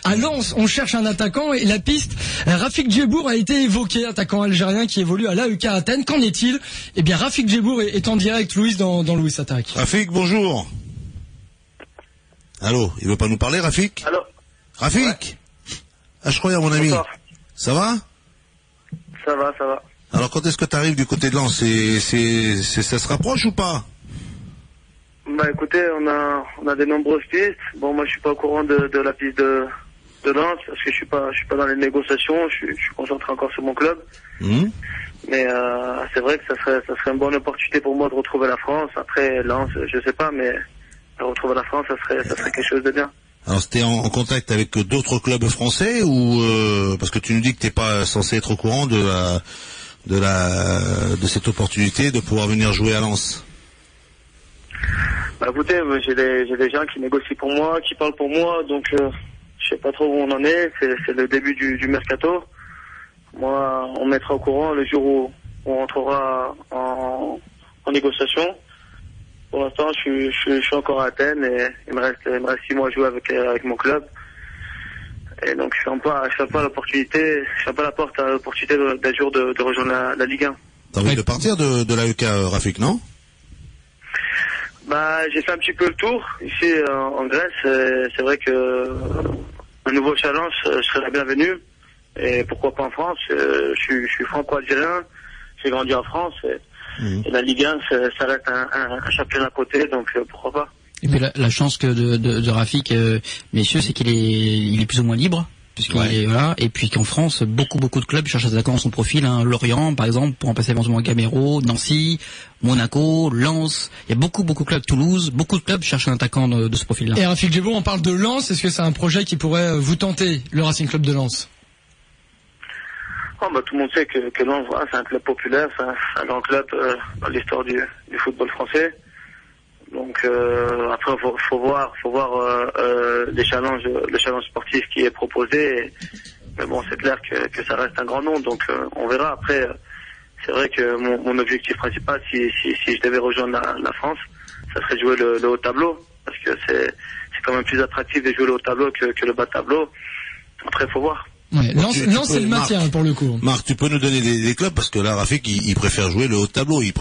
À Lens, on cherche un attaquant et la piste, Rafik Djebour a été évoqué, attaquant algérien qui évolue à l'AEK Athènes. Qu'en est-il? Eh bien, Rafik Djebour est en direct, Louis, dans Louis Attaque. Rafik, bonjour. Allô, il veut pas nous parler, Rafik? Allô? Rafik? Ouais. Ah, je crois, mon ami. Bonsoir. Ça va? Ça va, ça va. Alors, quand est-ce que tu arrives du côté de Lens? Ça se rapproche ou pas? Bah écoutez, on a de nombreuses pistes. Bon, moi je suis pas au courant de la piste de Lens parce que je suis pas dans les négociations. Je suis concentré encore sur mon club. Mais c'est vrai que ça serait une bonne opportunité pour moi de retrouver la France. Après Lens, je sais pas, mais retrouver la France, ça serait quelque chose de bien. Alors, c'était en contact avec d'autres clubs français ou parce que tu nous dis que t'es pas censé être au courant de cette opportunité de pouvoir venir jouer à Lens? Bah écoutez, j'ai des gens qui négocient pour moi, qui parlent pour moi, donc je sais pas trop où on en est. C'est le début du mercato. Moi, on mettra au courant le jour où on entrera en négociation. Pour l'instant, je suis encore à Athènes et il me reste 6 mois à jouer avec mon club. Et donc je ferme pas la porte à l'opportunité d'un jour de rejoindre la Ligue 1. T'as envie de partir de l'AEK, Rafik, non? Bah, j'ai fait un petit peu le tour ici en Grèce. C'est vrai que un nouveau challenge serait la bienvenue. Et pourquoi pas en France? Je suis franco-algérien. J'ai grandi en France. Et la Ligue 1, ça reste un championnat à côté, donc pourquoi pas. Et puis la chance que de Rafik, messieurs, c'est qu'il est plus ou moins libre. Voilà, et puis qu'en France, beaucoup de clubs cherchent des attaquants dans son profil, hein. Lorient, par exemple, pour en passer éventuellement à Gamero, Nancy, Monaco, Lens. Il y a beaucoup de clubs, Toulouse, beaucoup de clubs cherchent un attaquant de ce profil-là. Et Rafik Djebour, on parle de Lens. Est-ce que c'est un projet qui pourrait vous tenter, le Racing Club de Lens? Oh, bah, tout le monde sait que Lens, voilà, c'est un club populaire, c'est un grand club dans l'histoire du football français. Donc après faut voir les challenges sportifs qui est proposé. Mais bon, c'est clair que ça reste un grand nom, donc on verra. Après, c'est vrai que mon objectif principal, si je devais rejoindre la France, ça serait de jouer le haut tableau, parce que c'est quand même plus attractif de jouer le haut tableau que le bas tableau. Après, faut voir. Ouais, Lens, c'est le maintien pour le coup. Marc, tu peux nous donner des clubs parce que là, Rafik, il préfère jouer le haut de tableau. Il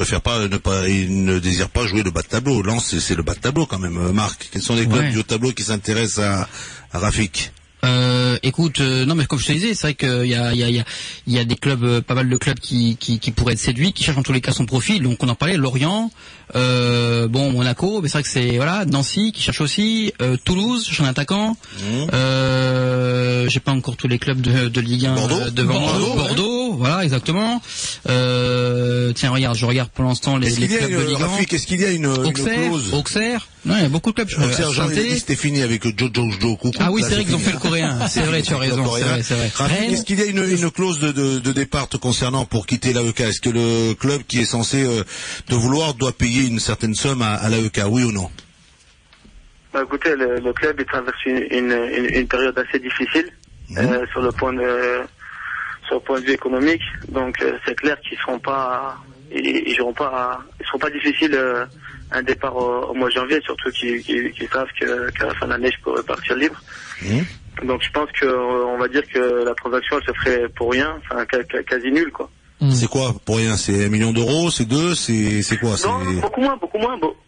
ne désire pas jouer le bas de tableau. Lens, c'est le bas de tableau quand même. Marc, quels sont les clubs du haut de tableau qui s'intéressent à Rafik? Écoute, non mais comme je te disais, c'est vrai qu'il y a des clubs, pas mal de clubs qui pourraient être séduits, qui cherchent en tous les cas son profil. Donc on en parlait, Lorient, Monaco, mais c'est vrai que c'est Nancy qui cherche aussi, Toulouse cherche un attaquant. J'ai pas encore tous les clubs de Ligue 1 devant Bordeaux, voilà exactement. Tiens, je regarde pour l'instant les clubs de Ligue 1. Rafik, est-ce qu'il y a une clause? Auxerre. Non, il y a beaucoup de clubs. C'était fini avec Jojo Coucou. Ah oui, c'est vrai qu'ils ont fait le coréen. C'est vrai, tu as raison. C'est vrai. Rafik, est-ce qu'il y a une clause de départ te concernant pour quitter l'AEK? Est-ce que le club qui est censé te vouloir doit payer une certaine somme à l'AEK, oui ou non? Bah, écoutez, le club il traverse une période assez difficile sur le point de vue économique. Donc c'est clair qu'ils seront pas difficiles un départ au mois de janvier, surtout qu'ils savent qu'à la fin de l'année je pourrais partir libre. Donc je pense on va dire que la transaction elle se ferait pour rien, enfin quasi nul quoi. C'est quoi pour rien? C'est 1 million d'euros? C'est 2? C'est quoi? Non, beaucoup moins.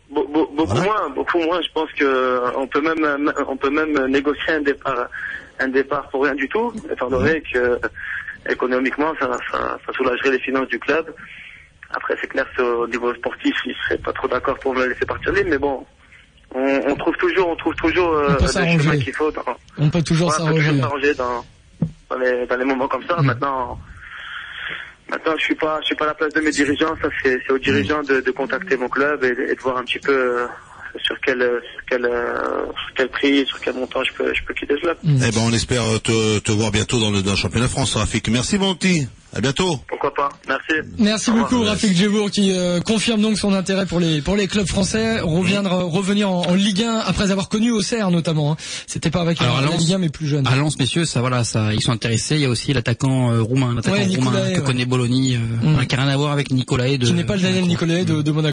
Je pense que on peut même négocier un départ pour rien du tout, étant donné que économiquement ça soulagerait les finances du club. Après c'est clair qu'au niveau sportif ils seraient pas trop d'accord pour me laisser partir libre, mais bon, on trouve toujours le chemin qu'il faut. On peut toujours s'arranger dans les moments comme ça. Maintenant, je suis pas à la place de mes dirigeants. Ça, c'est aux dirigeants de contacter mon club et de voir un petit peu sur quel prix, sur quel montant je peux quitter ce club. Eh ben, on espère te voir bientôt dans le championnat de France, Rafik. Merci, mon petit. À bientôt. Pourquoi pas. Merci. Merci beaucoup, Rafik Djebour, qui confirme donc son intérêt pour les clubs français. Revenir en Ligue 1 après avoir connu Auxerre notamment. Hein. C'était pas avec la Ligue 1 mais plus jeune. À Lens, messieurs, ils sont intéressés. Il y a aussi l'attaquant roumain, que connaît Bologna, qui n'a rien à voir avec Nicolae qui n'est pas le Daniel Nicolae de Monaco.